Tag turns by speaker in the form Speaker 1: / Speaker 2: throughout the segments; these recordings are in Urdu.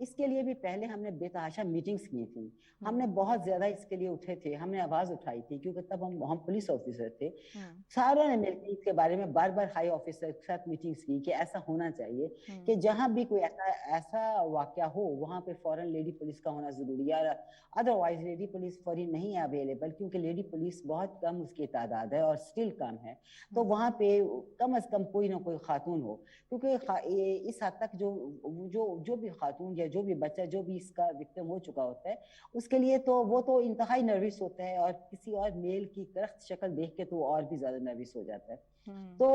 Speaker 1: اس کے لیے بھی پہلے ہم نے بے تحاشا میٹنگز کی تھیں. ہم نے بہت زیادہ اس کے لیے اٹھے تھے, ہم نے آواز اٹھائی تھی, کیونکہ تب ہم پولیس آفیسر تھے. ساروں نے مل کے اس کے بارے میں بار بار ہائی آفیسر کے ساتھ میٹنگز کی کہ ایسا ہونا چاہیے کہ جہاں بھی کوئی ایسا واقعہ ہو وہاں پہ فوراً لیڈی پولیس کا ہونا ضروری ہے. ادروائز لیڈی پولیس فوری نہیں ہے اویلیبل, کیونکہ لیڈی پولیس بہت کم اس کی تعداد ہے اور اسٹل کم ہے. تو وہاں پہ کم از کم کوئی نہ کوئی خاتون ہو, کیونکہ اس حد تک جو بھی خاتون یا جو بھی بچہ جو بھی اس کا وکٹم ہو چکا ہوتا ہے, اس کے لیے تو وہ تو انتہائی نروس ہوتا ہے, اور کسی اور میل کی کرخت شکل دیکھ کے تو اور بھی زیادہ نروس ہو جاتا ہے. تو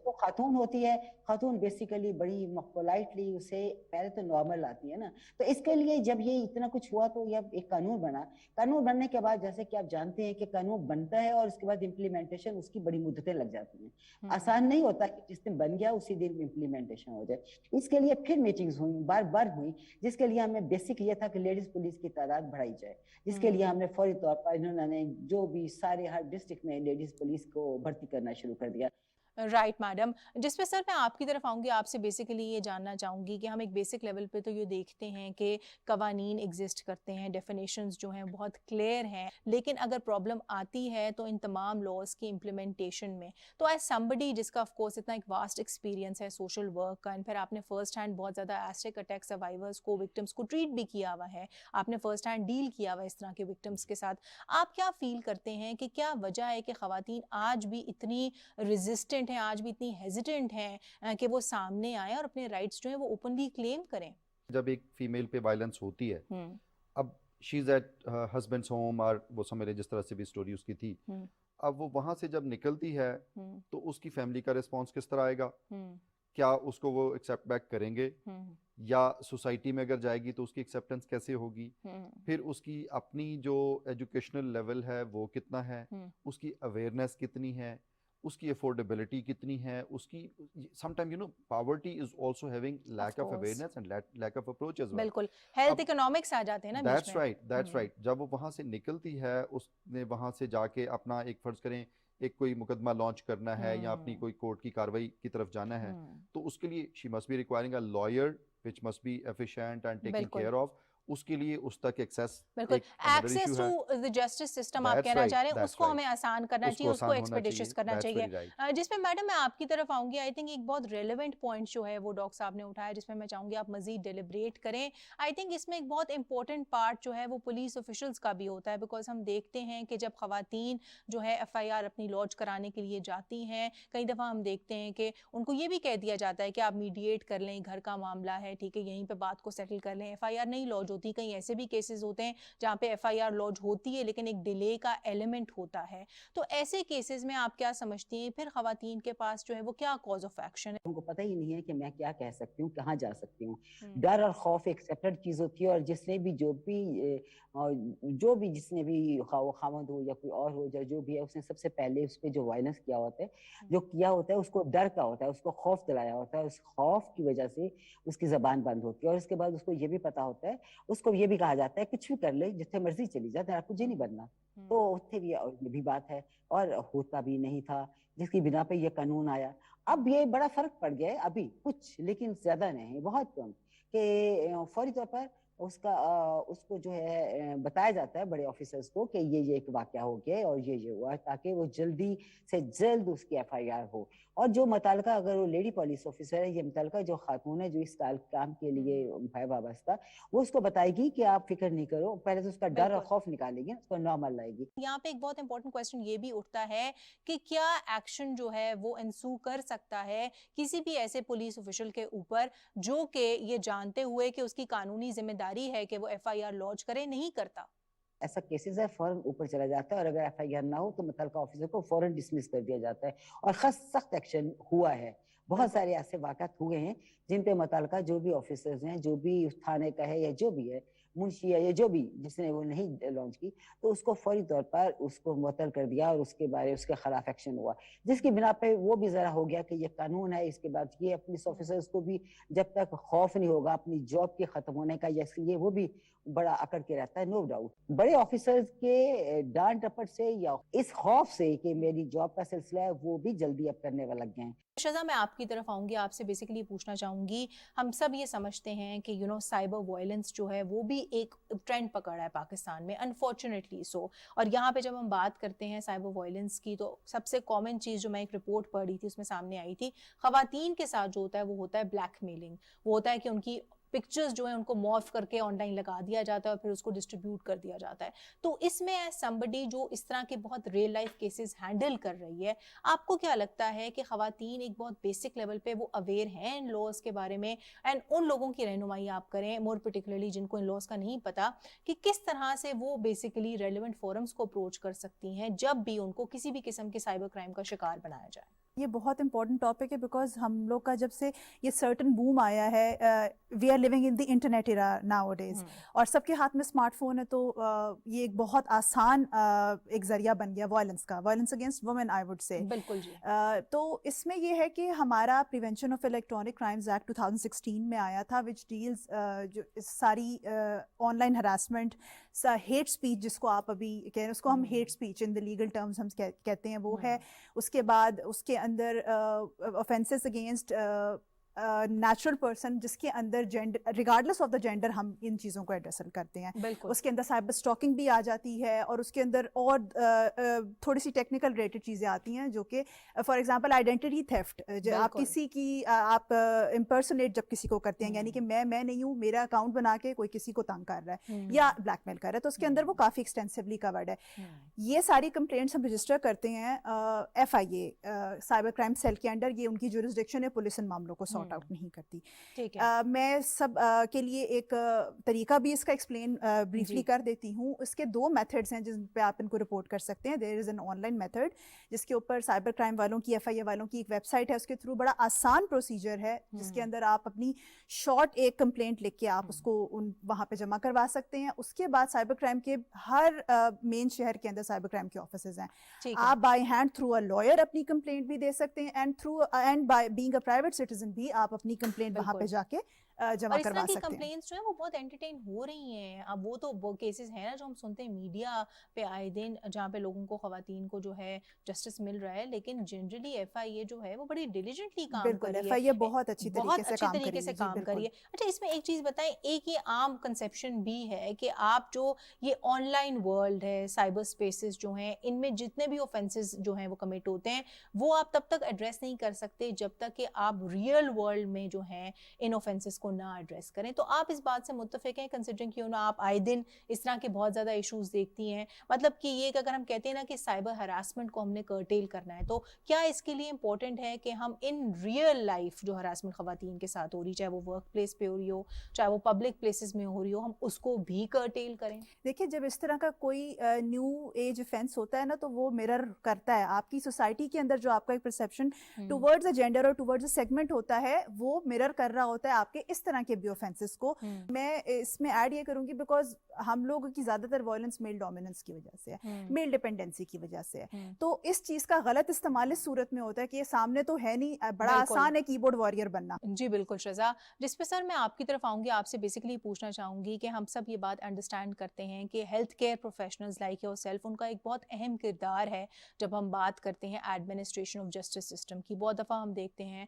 Speaker 1: جو خاتون ہوتی ہے, خاتون بیسیکلی بڑی پولائٹلی اسے پہلے تو نارمل آتی ہے نا. تو اس کے لیے جب یہ اتنا کچھ ہوا تو یہ ایک قانون بنا. قانون بننے کے بعد جیسے کہ آپ جانتے ہیں کہ قانون بنتا ہے اور اس کے بعد امپلیمنٹیشن اس کی بڑی مدتیں لگ جاتی ہیں. آسان نہیں ہوتا کہ جس دن بن گیا اسی دن امپلیمنٹیشن ہو جائے. اس کے لیے پھر میٹنگز ہوئی, بار بار ہوئی, جس کے لیے ہمیں بیسک یہ تھا کہ لیڈیز پولیس کی تعداد بڑھائی جائے, جس کے لیے ہم نے فوری طور پر انہوں نے جو بھی سارے ہر ڈسٹرکٹ میں لیڈیز پولیس کو بھرتی کرنا شروع کر دیا.
Speaker 2: رائٹ میڈم, جس پہ سر میں آپ کی طرف آؤں گی, آپ سے بیسیکلی یہ جاننا چاہوں گی کہ ہم ایک بیسک لیول پہ تو یہ دیکھتے ہیں کہ قوانین ایگزسٹ کرتے ہیں, ڈیفینیشنز جو ہیں بہت کلیئر ہیں, لیکن اگر پرابلم آتی ہے تو ان تمام لاز کی امپلیمنٹیشن میں, تو ایز سمبڈی جس کا آف کورس اتنا ایک واسٹ ایکسپیرینس ہے سوشل ورک کا, پھر آپ نے فرسٹ ہینڈ بہت زیادہ ایسٹک اٹیک سروائیورس کو, وکٹمس کو ٹریٹ بھی کیا ہوا ہے, آپ نے فرسٹ ہینڈ ڈیل کیا ہوا ہے اس طرح کے وکٹمس کے ساتھ, آپ کیا فیل کرتے ہیں کہ کیا وجہ ہے کہ خواتین آج بھی اتنی ریزسٹنٹ ہیں, آج بھی اتنی ہیزیٹنٹ ہیں کہ وہ سامنے آئیں اور اپنے رائٹس جو ہیں وہ اوپنلی کلیم کریں؟
Speaker 3: جب ایک فیمیل پہ وائلنس ہوتی ہے, اب شی از ایٹ ہسبینڈس ہوم, اور وہ سمجھ جس طرح سے بھی سٹوری اس کی تھی, اب وہ وہاں سے جب نکلتی ہے تو اس کی فیملی کا ریسپانس کس طرح آئے گا؟ کیا اس کو وہ ایکسیپٹ بیک کریں گے, یا سوسائٹی میں اگر جائے گی تو اس کی ایکسیپٹنس کیسے ہوگی؟ پھر اس کی اپنی جو ایجوکیشنل لیول ہے وہ کتنا ہے, اس کی اویئرنیس کتنی ہے, اس کی افورڈیبلٹی کتنی ہے, اس کی some time poverty is also having lack of awareness and lack of approach as well.
Speaker 2: بالکل, ہیلتھ اکنامکس آ جاتے ہیں نا بیچ میں.
Speaker 3: That's right. جب وہ وہاں سے نکلتی ہے, اس نے وہاں سے جا کے اپنا ایک فرض کریں ایک کوئی مقدمہ لانچ کرنا ہے یا اپنی کوئی کورٹ کی کاروائی کی طرف جانا ہے, تو اس کے لیے she must be requiring a lawyer which must be efficient and taken care of. اس کے لیے اس تک ایکسیس,
Speaker 2: بالکل access to the justice system آپ کہنا چاہ رہے ہیں, اس کو ہمیں آسان کرنا چاہیے, اس کو ایکسپیڈیشس کرنا چاہیے. جس میں میڈم میں آپ کی طرف آؤں گی, آئی تھنک ایک بہت ریلیونٹ پوائنٹ جو ہے وہ ڈاکٹر صاحب نے اٹھایا, جس میں میں چاہوں گی آپ مزید ڈیلیبریٹ کریں. آئی تھنک اس میں ایک بہت امپورٹنٹ پارٹ جو ہے وہ پولیس آفیشلس کا بھی ہوتا ہے, بیکاز ہم دیکھتے ہیں کہ جب خواتین جو ہے ایف آئی آر اپنی لانچ کرانے کے لیے جاتی ہیں, کئی دفعہ ہم دیکھتے ہیں کہ ان کو یہ بھی کہہ دیا جاتا ہے کہ آپ میڈیٹ کر لیں, گھر کا معاملہ ہے, ٹھیک ہے, یہیں پہ بات کو سیٹل کر لیں. ایف آئی آر نہیں لانچ ہوتی, کہیں ایسے بھی کیسز ہوتے ہیں جہاں پہ ایف آئی آر لانچ ہوتی ہے لیکن ایک ڈیلے کا ایلیمنٹ ہوتا ہے. تو ایسے کیسز میں آپ کیا سمجھتی ہیں پھر خواتین کے پاس جو ہے وہ کیا کاز آف ایکشن ہے؟
Speaker 1: ان کو پتہ ہی نہیں ہے کہ میں کیا کہہ سکتی ہوں, کہاں جا سکتی ہوں. ڈر اور خوف ایک سیپریٹ چیز ہوتی ہے, اور جس نے بھی جس نے بھی خاوند ہو یا کوئی اور ہو یا جو بھی ہے, اس نے سب سے پہلے اس پہ جو وائلنس کیا ہوتا ہے اس کو ڈر کا ہوتا ہے, اس کو خوف دلایا ہوتا ہے, اس خوف کی وجہ سے اس کی زبان بند ہوتی ہے. اور اس کے بعد اس کو یہ بھی پتا ہوتا ہے, اس کو یہ بھی کہا جاتا ہے کچھ بھی کر لے, جتنے مرضی چلی جا, تیرا کچھ نہیں بننا. تو اتنے بھی یہ بھی بات ہے, اور ہوتا بھی نہیں تھا, جس کی بنا پہ یہ قانون آیا. اب یہ بڑا فرق پڑ گیا ہے ابھی کچھ, لیکن زیادہ نہیں, بہت کم, کہ فوری طور پر اس کو جو ہے بتایا جاتا ہے بڑے آفیسرز کو کہ یہ ایک واقعہ ہو گیا اور یہ ہوا, تاکہ وہ جلدی سے جلد اس کی ایف آئی آر ہو. اور جو متعلقہ اگر وہ لیڈی پولیس آفیسر ہے, یہ متعلقہ جو خاتون ہے جو اس کام کے لیے ہے وابستہ, وہ اس کو بتائے گی کہ آپ فکر نہیں کرو, پہلے تو اس کا ڈر اور خوف نکالے گی, اس کو نارمل لائے گی.
Speaker 2: یہاں پہ ایک بہت امپورٹنٹ کوسچن یہ بھی اٹھتا ہے کہ کیا ایکشن جو ہے وہ انسو کر سکتا ہے کسی بھی ایسے پولیس آفیشل کے اوپر جو کہ یہ جانتے ہوئے کہ اس کی قانونی ذمہ داری ہے کہ وہ ایف آئی آر لانچ کرے, نہیں کرتا.
Speaker 1: ایسا کیسز ہے فوراً اوپر چلا جاتا ہے, اور اگر ایف آئی آر نہ ہو تو متعلقہ آفیسر کو فوراً ڈسمس کر دیا جاتا ہے, اور سخت ایکشن ہوا ہے. بہت سارے ایسے واقعات ہوئے ہیں جن پہ متعلقہ جو بھی آفیسرز ہیں, جو بھی تھانے کا ہے یا جو بھی ہے, منشی ہے یا جو بھی, جس نے وہ نہیں لانچ کی, تو اس کو فوری طور پر اس کو معطل کر دیا اور اس کے خلاف ایکشن ہوا, جس کی بنا پہ وہ بھی ذرا ہو گیا کہ یہ قانون ہے. اس کے بعد یہ پولیس آفیسرز کو بھی جب تک خوف نہیں ہوگا اپنی جاب کے ختم ہونے کا, یہ وہ بھی بڑا اکڑ کے رہتا ہے, نو ڈاؤٹ. بڑے آفیسرز کے ڈانٹ ٹپٹ سے یا اس خوف سے کہ میری جاب کا سلسلہ ہے, وہ بھی جلدی اب کرنے لگ گئے ہیں.
Speaker 2: شزا میں آپ کی طرف آؤں گی, آپ سے بیسیکلی پوچھنا چاہوں گی, ہم سب یہ سمجھتے ہیں کہ سائبر وائلنس جو ہے وہ بھی ایک ٹرینڈ پکڑا ہے پاکستان میں, انفارچونیٹلی سو. اور یہاں پہ جب ہم بات کرتے ہیں سائبر وائلنس کی, تو سب سے کامن چیز جو میں ایک رپورٹ پڑھ رہی تھی اس میں سامنے آئی تھی, خواتین کے ساتھ جو ہوتا ہے وہ ہوتا ہے بلیک میلنگ. وہ ہوتا ہے کہ ان کی پکچرز جو ہیں ان کو مورف کر کے آن لائن لگا دیا جاتا ہے اور پھر اس کو ڈسٹریبیوٹ کر دیا جاتا ہے. تو اس میں سمبڈی جو اس طرح کے بہت ریئل لائف کیسز ہینڈل کر رہی ہے, آپ کو کیا لگتا ہے کہ خواتین ایک بہت بیسک لیول پہ وہ اویئر ہیں ان لاز کے بارے میں, اینڈ ان لوگوں کی رہنمائی آپ کریں مور پرٹیکولرلی جن کو ان لاز کا نہیں پتا, کہ کس طرح سے وہ بیسیکلی ریلیونٹ فورمز کو اپروچ کر سکتی ہیں جب بھی ان کو کسی بھی قسم کے سائبر کرائم کا شکار بنایا جائے؟
Speaker 4: یہ بہت امپورٹنٹ ٹاپک ہے بیکاز ہم لوگ کا جب سے یہ سرٹن بوم آیا ہے, we are living in the internet era nowadays, اور سب کے ہاتھ میں اسمارٹ فون ہے, تو یہ ایک بہت آسان ایک ذریعہ بن گیا وائلنس کا, violence against woman I would say.
Speaker 2: بالکل جی.
Speaker 4: تو اس میں یہ ہے کہ ہمارا prevention of electronic crimes act 2016 میں آیا تھا, وچ ڈیلز جو ساری on line harassment, hate speech جس کو آپ ابھی کہہ رہے ہیں, اس کو ہم hate speech in the legal terms ہم کہتے ہیں, وہ ہے. اس کے بعد اس کے اندر offenses against نیچرل پرسن, جس کے اندر gender regardless of the gender ہم ان چیزوں کو ایڈریس کرتے ہیں. اس کے اندر سائبر اسٹاکنگ بھی آ جاتی ہے, اور اس کے اندر اور تھوڑی سی ٹیکنیکل ریلیٹڈ چیزیں آتی ہیں, جو کہ فار ایگزامپل آئیڈینٹی تھیفٹ, آپ کسی کی آپ امپرسونیٹ جب کسی کو کرتے ہیں, یعنی کہ میں نہیں ہوں, میرا اکاؤنٹ بنا کے کوئی کسی کو تنگ کر رہا ہے یا بلیک میل کر رہا ہے, تو اس کے اندر وہ کافی ایکسٹینسولی کورڈ ہے. یہ ساری کمپلینٹس ہم رجسٹر کرتے ہیں FIA سائبر کرائم سیل کے انڈر, یہ ان کی جورسڈکشن ہے, پولیس ان معاملوں کو سارٹ آؤٹ نہیں کرتی. میں سب کے لیے ایک طریقہ بھی اس کا ایکسپلین بریفلی کر دیتی ہوں. اس کے 2 میتھڈس ہیں جن پہ آپ ان کو رپورٹ کر سکتے ہیں. There is an online method جس کے اوپر سائبر کرائم والوں کی FIA والوں کی ایک ویب سائٹ ہے, اس کے تھرو بڑا آسان پروسیجر ہے جس کے اندر آپ اپنی شارٹ ایک کمپلینٹ لکھ کے آپ اس کو وہاں پہ جمع کروا سکتے ہیں. اس کے بعد سائبر کرائم کے ہر مین شہر کے اندر سائبر کرائم کے آفیسز ہیں. آپ by hand through a lawyer اپنی کمپلینٹ بھی دے سکتے ہیں, and by being a private citizen بھی آپ اپنی کمپلینٹ وہاں پہ جا کے جمع کروا سکتے ہیں.
Speaker 2: کمپلینٹس جو ہیں وہ بہت انٹرٹین ہو رہی ہیں. اب وہ تو کیسز ہیں نا جو ہم سنتے ہیں میڈیا پہ آئے دن, جہاں پہ لوگوں کو, خواتین کو جو ہے جسٹس مل رہا ہے, لیکن جنرلی FIA جو ہے وہ بڑی ڈیلیجنٹلی کام کر رہی ہے,
Speaker 4: FIA بہت اچھی طریقے سے کام کر رہی ہے.
Speaker 2: اچھا, اس میں ایک چیز بتائیں, ایک یہ عام کنسیپشن بھی ہے کہ آپ جو یہ آن لائن ورلڈ ہے, سائبر اسپیسز جو ہیں, ان میں جتنے بھی اوفینسز جو ہیں وہ کمٹ ہوتے ہیں, وہ آپ تب تک ایڈریس نہیں کر سکتے جب تک کہ آپ ریئل ورلڈ میں جو ہیں ان اوفینسز کو نہ ایڈریس کریں. تو آپ اس بات سے متفق ہیں, کنسیڈرنگ کہ آپ آئے دن اس طرح کے بہت زیادہ ایشوز دیکھتی ہیں, مطلب کہ یہ کہ اگر ہم کہتے ہیں نا کہ سائبر ہراسمنٹ کو ہم نے کرٹیل کرنا ہے, تو کیا اس کے لیے امپورٹنٹ ہے کہ ہم ان ریئل لائف جو ہراسمنٹ خواتین کے ساتھ ہو رہی, چاہے وہ ورک پلیس پہ ہو رہی ہو, چاہے وہ پبلک پلیسز میں ہو رہی ہو, ہم اس کو بھی کرٹیل کریں؟
Speaker 4: دیکھیے, جب اس طرح کا کوئی نیو ایج افینس ہوتا ہے نا, تو وہ مرر کرتا ہے آپ کی سوسائٹی کے اندر جو آپ کا ایک پرسیپشن ٹوورڈز اے جینڈر اور ٹوورڈز اے سیگمنٹ ہوتا ہے, وہ مرر کر رہا ہوتا ہے آپ کے اس طرح کے بھی اوفینسز کو. میں اس میں ایڈ یہ کروں گی بیکاز ہم لوگوں کی زیادہ تر وائلنس میل ڈومیننس کی وجہ سے ہے, میل ڈپینڈنسی کی وجہ سے ہے. تو اس چیز کا غلط استعمال اس صورت میں ہوتا ہے کہ یہ سامنے تو ہے نہیں, بڑا آسان ہے کی بورڈ وارئر بننا.
Speaker 2: جی بالکل شزا, جس پہ سر میں آپ کی طرف آؤں گی, آپ سے بیسیکلی پوچھنا چاہوں گی کہ ہم سب یہ بات انڈرسٹینڈ کرتے ہیں کہ health care professionals like yourself, ان کا ایک بہت اہم کردار ہے جب ہم بات کرتے ہیں ایڈمنسٹریشن آف جسٹس سسٹم کی. بہت دفعہ ہم دیکھتے ہیں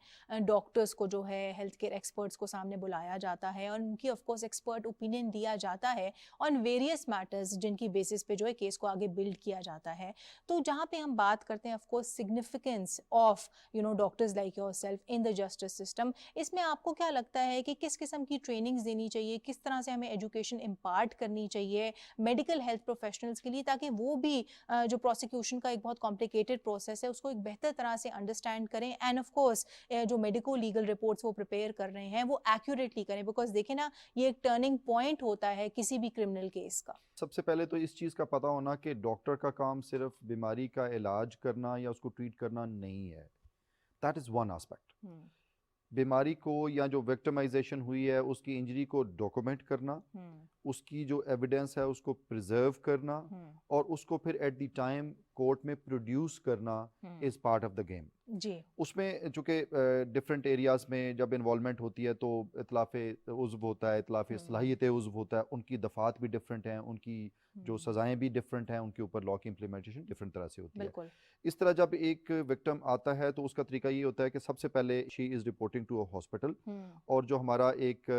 Speaker 2: ڈاکٹرز کو جو ہے ہیلتھ کیئر ایکسپرٹس کو سامنے بلایا جاتا ہے, اور ان کی آف کورس ایکسپرٹ اوپینین دیا جاتا ہے آن ویریس میٹرز, جن کی بیسس پہ جو ہے کیس کو آگے بلڈ کیا جاتا ہے. تو جہاں پہ ہم بات کرتے ہیں of course significance of doctors like yourself in the justice system, اس میں آپ کو کیا لگتا ہے کہ کس قسم کی ٹریننگز دینی چاہیے, کس طرح سے ہمیں ایجوکیشن امپارٹ کرنی چاہیے میڈیکل ہیلتھ پروفیشنلز کے لیے, تاکہ وہ بھی جو پروسیکیوشن کا ایک بہت کمپلیکیٹڈ پروسیس ہے اس کو ایک بہتر طرح سے انڈرسٹینڈ کریں, اینڈ آف کورس جو میڈیکو لیگل رپورٹس وہ پریپیئر کر رہے ہیں وہ ایکوریٹلی کریں, بیکاز دیکھیں نا یہ ایک ٹرننگ پوائنٹ ہوتا ہے کسی بھی کرمنل کیس کا.
Speaker 3: سب سے پہلے تو اس چیز کا پتہ ہونا کہ ڈاکٹر کا کام صرف بیماری کا علاج کرنا یا اس کو ٹریٹ کرنا نہیں ہے. That is one aspect. بیماری کو یا جو وکٹمائزیشن ہوئی ہے اس کی انجری کو ڈاکومنٹ کرنا, اس کی جو ایویڈنس ہے اس کو پریزرو کرنا, اور اس کو پھر ایٹ دی ٹائم کورٹ میں پروڈیوس کرنا is part of the game.
Speaker 2: جی
Speaker 3: اس میں چونکہ ڈفرینٹ ایریاز میں جب انوالومنٹ ہوتی ہے تو اطلاف عضو ہوتا ہے, اطلاف صلاحیت عضو ہوتا ہے, ان کی دفعات بھی ڈفرینٹ ہیں, ان کی جو سزائیں بھی ڈفرینٹ ہیں, ان کے اوپر لا کی امپلیمنٹیشن ڈفرینٹ طرح سے ہوتی ہے. اس طرح جب ایک وکٹم آتا ہے تو اس کا طریقہ یہ ہوتا ہے کہ سب سے پہلے she is reporting to a hospital, اور جو ہمارا ایک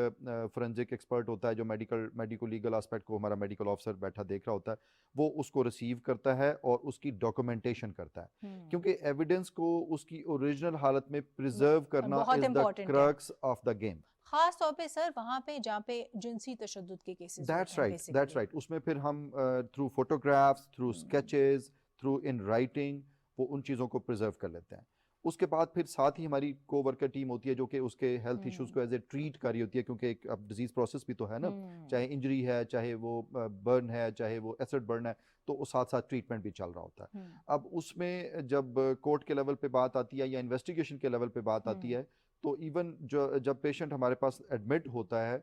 Speaker 3: فورینزک ایکسپرٹ ہوتا ہے جو میڈیکو لیگل آسپیکٹ کو ہمارا میڈیکل آفسر بیٹھا دیکھ رہا ہوتا ہے, وہ اس کو ریسیو کرتا ہے اور اس کی ڈاکومنٹیشن کرتا ہے, کیونکہ ایویڈنس کو اس کی اوریجنل حالت میں پریزرو کرنا is the crux of the game.
Speaker 2: خاص طور پہ سر وہاں پہ جہاں پہ جنسی تشدد کے کیسز.
Speaker 3: That's right. اس میں پھر ہم through photographs, through sketches, through in writing وہ ان چیزوں کو پریزرو کر لیتے ہیں. اس کے بعد پھر ساتھ ہی ہماری کو ورکر ٹیم ہوتی ہے جو کہ اس کے ہیلتھ ایشوز کو ایز اے ٹریٹ کر رہی ہوتی ہے, کیونکہ ایک اب ڈیزیز پروسیس بھی تو ہے نا, چاہے انجری ہے, چاہے وہ برن ہے, چاہے وہ ایسڈ برن ہے, تو اس ساتھ ساتھ ٹریٹمنٹ بھی چل رہا ہوتا ہے. اب اس میں جب کورٹ کے لیول پہ بات آتی ہے یا انویسٹیگیشن کے لیول پہ بات آتی ہے, تو ایون جب پیشنٹ ہمارے پاس ایڈمٹ ہوتا ہے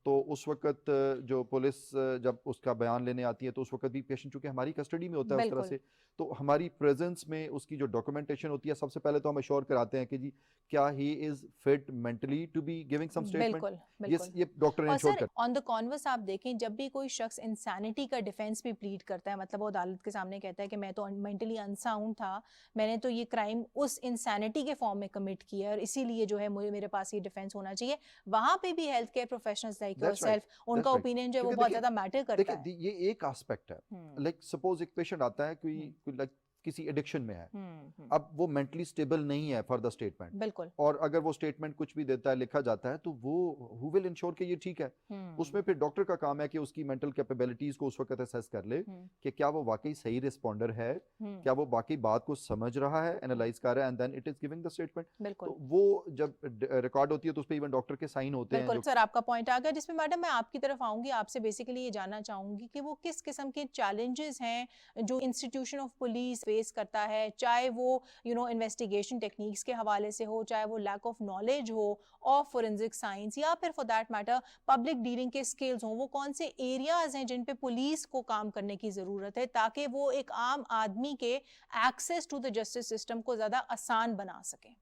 Speaker 3: تو اس وقت جو پولیس جب اس کا بیان لینے آتی ہے تو اس وقت بھی پیشنٹ چونکہ ہماری کسٹڈی میں ہوتا ہے اس طرح سے, تو ہماری پریزنس میں اس کی جو ڈاکومنٹیشن ہوتی ہے, سب سے پہلے تو ہم ایشور کراتے ہیں کہ جی کیا he is fit mentally to be giving some statement. یہ ڈاکٹر نے ایشور کرتا ہے.
Speaker 2: آن دا کانورس آپ دیکھیں جب بھی کوئی شخص انسینٹی کا ڈیفینس بھی پلیڈ کرتا ہے, مطلب وہ عدالت کے سامنے کہتا ہے کہ میں تو مینٹلی انساؤنڈ تھا, میں نے تو یہ کرائم اس انسینٹی کے فارم میں کمٹ کیا اور اسی لیے جو ہے میرے پاس یہ ڈیفینس ہونا چاہیے, وہاں پہ بھی health care professionals like yourself ان کا اوپینین جو ہے وہ بہت زیادہ میٹر کرتا ہے.
Speaker 3: دیکھیں یہ ایک آسپیکٹ ہے, لائک سپوز ایک پیشنٹ آتا ہے کوئی لائک کسی ایڈکشن میں ہے, اب وہ مینٹلی سٹیبل نہیں ہے فار دا اسٹیٹمنٹ,
Speaker 2: بالکل,
Speaker 3: اور اگر وہ اسٹیٹمنٹ کچھ بھی دیتا ہے, لکھا جاتا ہے, تو وہ ہو ول انشور کہ یہ ٹھیک ہے. اس میں پھر ڈاکٹر کا کام ہے کہ اس کی مینٹل کیپیبلٹیز کو اس وقت اسیس کر لے کہ کیا وہ واقعی صحیح رسپونڈر ہے, کیا وہ باقی بات کو سمجھ رہا ہے, انالائز کر رہا ہے, and then it is giving the statement. تو وہ جب ریکارڈ ہوتی ہے تو اس پہ ایون ڈاکٹر کے سائن ہوتے ہیں.
Speaker 2: بالکل سر, آپ کا پوائنٹ آ گیا, جس میں میڈم میں آپ کی طرف آؤں گی, آپ سے بیسیکلی یہ جاننا چاہوں گی کہ وہ کس قسم کے چیلنجز ہیں جو انسٹیٹیوشن آف پولیس فیس کرتا ہے, چاہے وہ انویسٹیگیشن ٹیکنیکس کے حوالے سے ہو, چاہے وہ lack of knowledge who of forensic science, یا پھر for that matter public dealing کے اسکلز ہوں. وہ کون سے ایریاز ہیں جن پہ پولیس کو کام کرنے کی ضرورت ہے تاکہ وہ ایک عام آدمی کے access to the justice system کو زیادہ آسان بنا سکیں.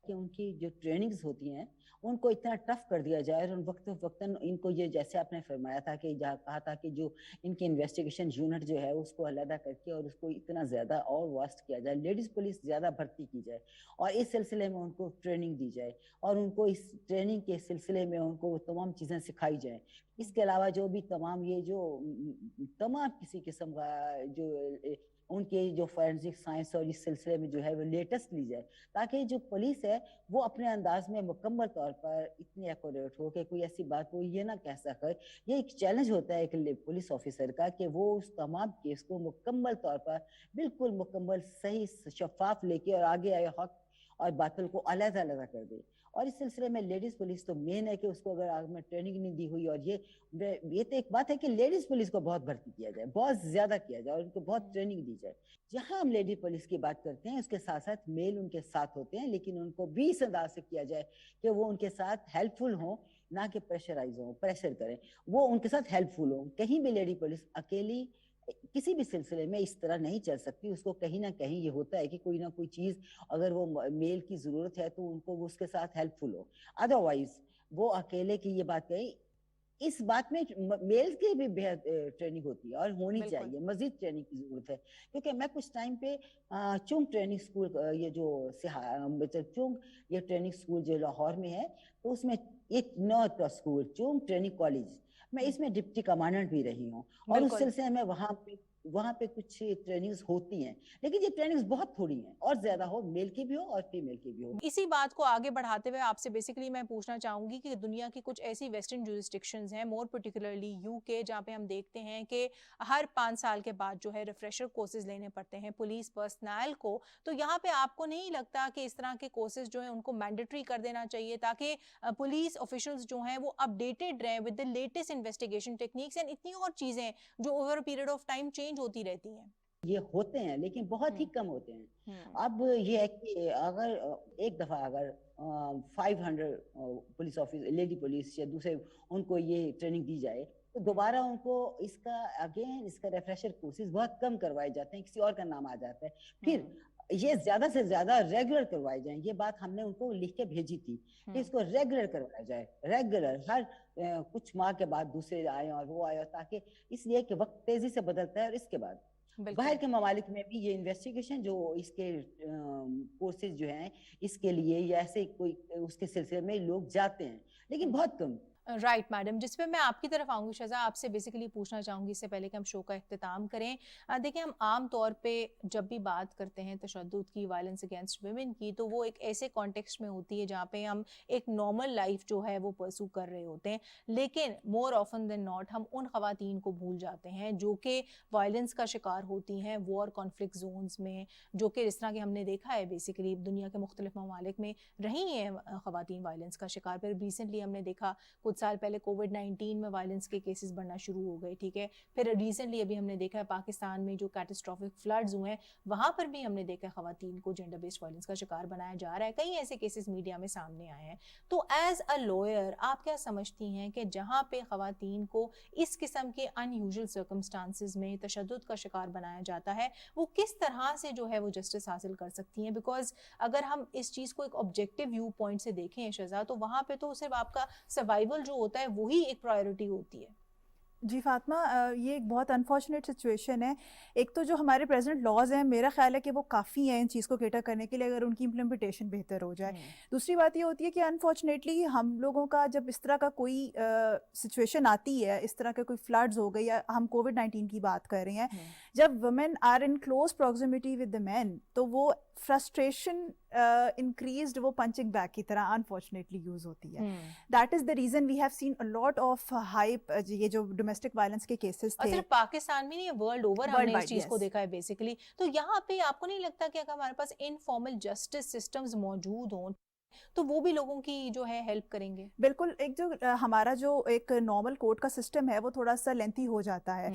Speaker 1: کہ ان کی جو ٹریننگز ہوتی ہیں ان کو اتنا ٹف کر دیا جائے, اور وقتاً ان کو یہ جیسے آپ نے فرمایا تھا کہ کہا تھا کہ جو ان کی انویسٹیگیشن یونٹ جو ہے اس کو علیحدہ کر کے اور اس کو اتنا زیادہ اور واسٹ کیا جائے, لیڈیز پولیس زیادہ بھرتی کی جائے اور اس سلسلے میں ان کو ٹریننگ دی جائے, اور ان کو اس ٹریننگ کے سلسلے میں ان کو وہ تمام چیزیں سکھائی جائیں. اس کے علاوہ جو بھی تمام یہ جو تمام کسی قسم کا جو ان کے جو فورینزک سائنس اور اس سلسلے میں جو ہے وہ لیٹسٹ لی جائے, تاکہ جو پولیس ہے وہ اپنے انداز میں مکمل طور پر اتنی ایکوریٹ ہو کہ کوئی ایسی بات وہ یہ نہ کہہ سکے. یہ ایک چیلنج ہوتا ہے ایک پولیس آفیسر کا کہ وہ اس تمام کیس کو مکمل طور پر بالکل مکمل صحیح شفاف لے کے اور آگے آئے حق اور باطل کو علیحدہ علیحدہ کر دے. اور اس سلسلے میں لیڈیز پولیس تو مین ہے کہ اس کو اگر آگ میں ٹریننگ نہیں دی ہوئی, اور یہ تو ایک بات ہے کہ لیڈیز پولیس کو بہت بھرتی کیا جائے, بہت زیادہ کیا جائے, اور ان کو بہت ٹریننگ دی جائے. جہاں ہم لیڈی پولیس کی بات کرتے ہیں اس کے ساتھ ساتھ میل ان کے ساتھ ہوتے ہیں, لیکن ان کو بھی اس انداز سے کیا جائے کہ وہ ان کے ساتھ ہیلپ فل ہوں, نہ کہ پریشرائز ہوں, پریشر کریں, وہ ان کے ساتھ ہیلپ فل ہوں. کہیں بھی لیڈی پولیس اکیلی کسی بھی سلسلے میں اس طرح نہیں چل سکتی, اس کو کہیں نہ کہیں یہ ہوتا ہے کہ کوئی نہ کوئی چیز اگر وہ میل کی ضرورت ہے تو ان کو وہ اس کے ساتھ ہیلپ فل ہو. ادروائز وہ اکیلے کی یہ بات کہی, اس بات میں میل کی بھی بہت ٹریننگ ہوتی ہے اور ہونی چاہیے, مزید ٹریننگ کی ضرورت ہے. کیونکہ میں کچھ ٹائم پہ چونگ ٹریننگ اسکول, یہ جو چونگ یہ ٹریننگ اسکول جو لاہور میں ہے, تو اس میں ایک نارتھ اسکول چونگ ٹریننگ کالج, میں اس میں ڈپٹی کمانڈنٹ بھی رہی ہوں, اور اس سلسلے میں وہاں پہ کچھ ٹریننگز ہوتی ہیں, لیکن یہ ٹریننگز بہت تھوڑی ہیں, اور زیادہ ہو میل کی بھی ہو اور فیمیل کی بھی ہو.
Speaker 2: اسی بات کو آگے بڑھاتے ہوئے آپ سے بیسیکلی میں پوچھنا چاہوں گی کہ دنیا کی کچھ ایسی ویسٹرن جورسڈکشنز ہیں, مور پرٹیکولرلی UK, جہاں پہ ہم دیکھتے ہیں کہ ہر 5 سال کے بعد جو ہے ریفریشر کورسز لینے پڑتے ہیں پولیس پرسنل کو. تو یہاں پہ آپ کو نہیں لگتا کہ اس طرح کے کورسز جو ہیں ان کو مینڈیٹری کر دینا چاہیے تاکہ پولیس آفیشلز جو ہیں وہ اپڈیٹڈ رہیں with the latest investigation techniques, and اتنی اور چیزیں جو over period of time change ہوتی رہتی ہیں.
Speaker 1: یہ ہوتے ہیں لیکن بہت ہی کم ہوتے ہیں. اب یہ ہے کہ اگر ایک دفعہ اگر 500 پولیس آفیسر لیڈی پولیس یا دوسرے ان کو یہ ٹریننگ دی جائے تو دوبارہ ان کو اس کا ریفریشر کورسز بہت کم کروائے جاتے ہیں, کسی اور کا نام آ جاتا ہے. پھر یہ زیادہ سے زیادہ ریگولر کروائے جائیں. یہ بات ہم نے ان کو لکھ کے بھیجی تھی کہ اس کو ریگولر کروایا جائے, ریگولر ہر کچھ ماہ کے بعد دوسرے آئے اور وہ آئے, تاکہ اس لیے کہ وقت تیزی سے بدلتا ہے. اور اس کے بعد باہر کے ممالک میں بھی یہ انویسٹیگیشن جو اس کے کورسز جو ہیں اس کے لیے یا ایسے کوئی اس کے سلسلے میں لوگ جاتے ہیں لیکن بہت کم.
Speaker 2: رائٹ میڈم, جس پہ میں آپ کی طرف آؤں گی شہزاد, آپ سے بیسیکلی پوچھنا چاہوں گی اس سے پہلے کہ ہم شو کا اختتام کریں. دیکھیں, ہم عام طور پہ جب بھی بات کرتے ہیں تشدد کی, وائلنس اگینسٹ ویمن کی, تو وہ ایک ایسے کانٹیکسٹ میں ہوتی ہے جہاں پہ ہم ایک نارمل لائف جو ہے وہ پرسو کر رہے ہوتے ہیں. لیکن مور آفن دین ناٹ ہم ان خواتین کو بھول جاتے ہیں جو کہ وائلنس کا شکار ہوتی ہیں وار کانفلکٹ زونز میں, جو کہ جس طرح کہ ہم نے دیکھا ہے بیسیکلی دنیا کے مختلف ممالک میں رہی ہیں خواتین وائلنس کا شکار. پھر ریسنٹلی ہم نے دیکھا کچھ سال پہلے کووڈ-19 میں وائلنس کے کیسز بڑھنا شروع ہو گئے, ٹھیک ہے. پھر ریسنٹلی ابھی ہم نے دیکھا ہے پاکستان میں جو کیٹاسٹرافک فلڈز ہوئے ہیں وہاں پر بھی ہم نے دیکھا خواتین کو جینڈر بیسڈ وائلنس کا شکار بنایا جا رہا ہے. کئی ایسے کیسز میڈیا میں سامنے آئے ہیں. تو ایز اے لوئر آپ کیا سمجھتی ہیں کہ جہاں پہ خواتین کو اس قسم کے ان یوزول سرکمسٹانسز میں تشدد کا شکار بنایا جاتا ہے وہ کس طرح سے جو ہے وہ جسٹس حاصل کر سکتی ہیں؟ بیکاز اگر ہم اس چیز کو ایک آبجیکٹیو ویو پوائنٹ سے دیکھیں شہزاد, تو وہاں پہ تو صرف آپ کا سروائیول جو ہوتا ہے وہی ایک پرائیورٹی ہوتی ہے.
Speaker 4: جی فاطمہ, یہ ایک بہت انفارچونیٹ سچویشن ہے. ایک تو جو ہمارے پریزنٹ لاز ہیں میرا خیال ہے کہ وہ کافی ہیں ان چیز کو کیٹر کرنے کے لیے اگر ان کی امپلیمنٹیشن بہتر ہو جائے. دوسری بات یہ ہوتی ہے کہ انفارچونیٹلی ہم لوگوں کا جب اس طرح کا کوئی سچویشن آتی ہے, اس طرح کے کوئی فلڈز ہو گئی, یا ہم کووڈ-19 کی بات کر رہے ہیں, جب women are in close proximity with the man تو وہ فرسٹریشن انکریزڈ وہ پنچنگ بیگ کی طرح انفارچونیٹلی یوز ہوتی ہے. That is the reason we have seen a lot of hype. یہ جو ڈومیسٹک وائلنس کے کیسز تھے,
Speaker 2: صرف پاکستان میں نہیں, ورلڈ اوور ہم نے اس چیز کو دیکھا ہے بیسیکلی. تو یہاں پہ آپ کو نہیں لگتا کہ اگر ہمارے پاس انفارمل جسٹس سسٹمز موجود ہوں تو وہ بھی لوگوں کی جو ہے ہیلپ کریں گے؟ بالکل.
Speaker 4: ایک جو ہمارا جو ایک نارمل کورٹ کا سسٹم ہے وہ تھوڑا سا لینتھی ہو جاتا ہے.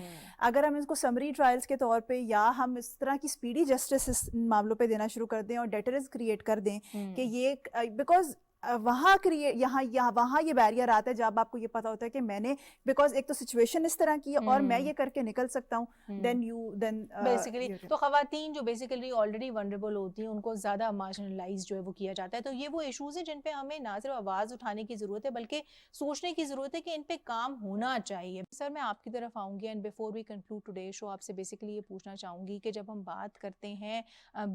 Speaker 4: اگر ہم اس کو سمری ٹرائلز کے طور پہ یا ہم اس طرح کی اسپیڈی جسٹس معاملوں پہ دینا شروع کر دیں اور ڈیٹرز کریٹ کر دیں کہ یہ, بیکاز وہاں وہاں یہ بیریئر آتا ہے جب آپ کو یہ پتا ہوتا ہے کہ میں نے, بیکاز ایک تو سچویشن اس طرح کی ہے اور میں یہ کر کے نکل سکتا ہوں, دین
Speaker 2: بیسیکلی تو خواتین جو بیسیکلی آلریڈی ونڈریبل ہوتی ہیں ان کو زیادہ مارجنلائز جو ہے وہ کیا جاتا ہے. تو یہ وہ ایشوز ہیں جن پہ ہمیں نہ صرف آواز اٹھانے کی ضرورت ہے بلکہ سوچنے کی ضرورت ہے کہ ان پہ کام ہونا چاہیے. سر, میں آپ کی طرف آؤں گی and before we conclude today show آپ سے بیسیکلی یہ پوچھنا چاہوں گی کہ جب ہم بات کرتے ہیں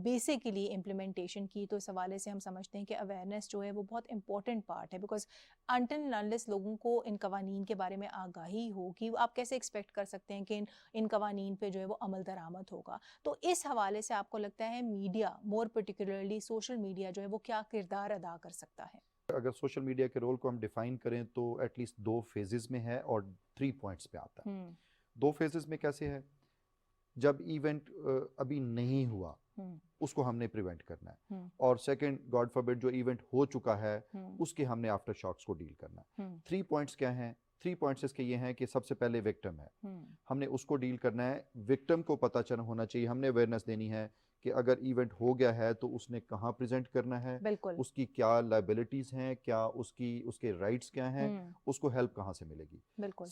Speaker 2: بیسیکلی امپلیمنٹیشن کی تو اس حوالے سے ہم سمجھتے ہیں کہ اویئرنیس جو ہے وہ بہت امپورٹنٹ پارٹ ہے, بیکاز انٹل انلیس لوگوں کو ان قوانین کے بارے میں آگاہی ہوگی آپ کیسے ایکسپیکٹ کر سکتے ہیں کہ ان قوانین پہ جو ہے وہ عمل درآمد ہوگا. تو اس حوالے سے آپ کو لگتا ہے میڈیا, مور پرٹیکولرلی سوشل میڈیا جو ہے وہ کیا کردار ادا کر سکتا ہے؟
Speaker 3: اگر سوشل میڈیا کے رول کو ہم ڈیفائن کریں تو ایٹ لیسٹ 2 فیزز میں ہے اور 3 پوائنٹس پہ آتا ہے. 2 فیزز میں کیسے ہے؟ جب ایونٹ ابھی نہیں ہوا اس کو ہم نے پریونٹ کرنا ہے, اور سیکنڈ گاڈ فاربڈ جو ایونٹ ہو چکا ہے اس کے ہم نے آفٹر شاکس کو ڈیل کرنا ہے. 3 پوائنٹس کیا ہیں؟ 3 پوائنٹس اس کے یہ ہیں کہ سب سے پہلے وکٹم ہے, ہم نے اس کو ڈیل کرنا ہے. وکٹم کو پتہ چل ہونا چاہیے, ہم نے اویئرنیس دینی ہے کہ اگر ایونٹ ہو گیا ہے تو اس نے کہاں پریزنٹ کرنا ہے, اس کی کیا لائبلٹیز ہیں, کیا اس کے رائٹس کیا ہیں, اس کو ہیلپ کہاں سے ملے گی.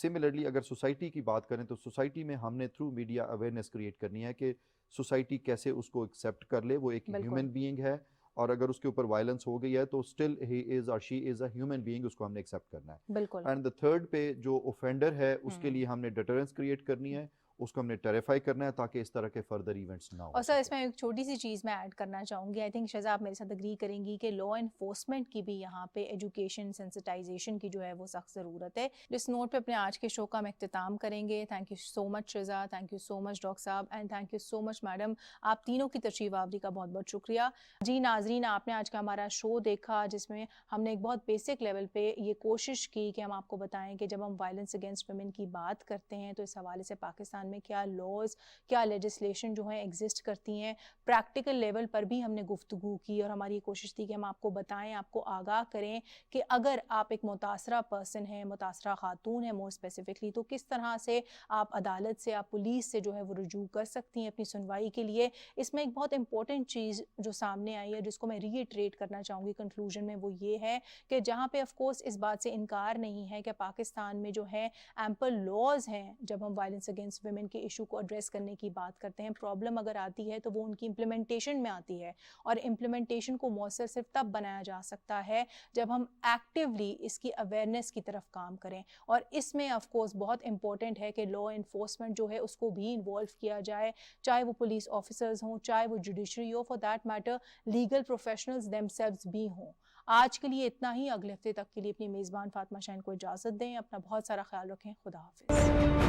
Speaker 3: سملرلی اگر سوسائٹی کی بات کریں تو سوسائٹی میں ہم نے تھرو میڈیا اویئرنیس کریٹ کرنی ہے کہ سوسائٹی کیسے اس کو ایکسیپٹ کر لے, وہ ایک ہیومن بینگ ہے, اور اگر اس کے اوپر وائلنس ہو گئی ہے تو اسٹل ہی از اور شی از اے ہیومن بینگ, اس کو ہم نے ایکسیپٹ کرنا ہے. اینڈ دا تھرڈ پہ جو اوفینڈر ہے اس کے لیے ہم نے ڈیٹرنس کریٹ کرنی ہے, اس کو ہم نے ٹیریفائی کرنا ہے تاکہ اس طرح کے فردر ایونٹس نہ ہو.
Speaker 2: اور سر, اس میں ایک چھوٹی سی چیز میں ایڈ کرنا چاہوں گی, آئی تھنک شہزاد آپ میرے ساتھ اگری کریں گی کہ لا انفورسمنٹ کی بھی یہاں پہ ایجوکیشن, سینسٹائزیشن کی جو ہے وہ سخت ضرورت ہے. جس نوٹ پہ اپنے آج کے شو کا ہم اختتام کریں گے. Thank you so much Shahzad, thank you so much doctor صاحب, and thank you so much madam. آپ تینوں کی تشریف آوری کا بہت بہت شکریہ. جی ناظرین, آپ نے آج کا ہمارا شو دیکھا جس میں ہم نے ایک بہت بیسک لیول پہ یہ کوشش کی کہ ہم آپ کو بتائیں کہ جب ہم وائلنس اگینسٹ ویمن کی بات کرتے ہیں تو اس حوالے سے پاکستان پاکستان میں کیا لاز کیا لیجسلیشن جو ہیں ایگزسٹ کرتی ہیں. پریکٹیکل لیول پر بھی ہم نے گفتگو کی اور ہماری کوشش تھی کہ ہم آپ کو بتائیں, آپ کو آگاہ کریں کہ اگر آپ ایک متاثرہ پرسن ہیں, متاثرہ خاتون ہیں مور اسپیسیفکلی, تو کس طرح سے آپ عدالت سے, آپ پولیس سے جو ہے وہ رجوع کر سکتی ہیں اپنی سنوائی کے لیے. اس میں ایک بہت امپورٹنٹ چیز جو سامنے آئی ہے جس کو میں ری ایٹریٹ کرنا چاہوں گی کنکلوژن میں, وہ یہ ہے کہ جہاں پہ آف کورس اس بات سے انکار نہیں ہے کہ پاکستان میں جو ہے ایمپل لاز ہیں جب ہم وائلنس اگینسٹ ویمن کے ایشو کو ایڈریس کرنے کی بات کرتے ہیں. پرابلم اگر آتی ہے تو وہ ان کی امپلیمنٹیشن میں آتی ہے, اور امپلیمنٹیشن کو مؤثر صرف تب بنایا جا سکتا ہے جب ہم ایکٹیولی اس کی اویئرنیس کی طرف کام کریں. اور اس میں آف کورس بہت امپورٹنٹ ہے کہ لا انفورسمنٹ جو ہے اس کو بھی انوالو کیا جائے, چاہے وہ پولیس آفیسرز ہوں, چاہے وہ judiciary who, for that matter legal professionals them selves بھی ہوں. آج کے لیے اتنا ہی. اگلے ہفتے تک کے لیے اپنی میزبان فاطمہ شاہین کو اجازت دیں. اپنا بہت سارا خیال رکھیں. خدا حافظ.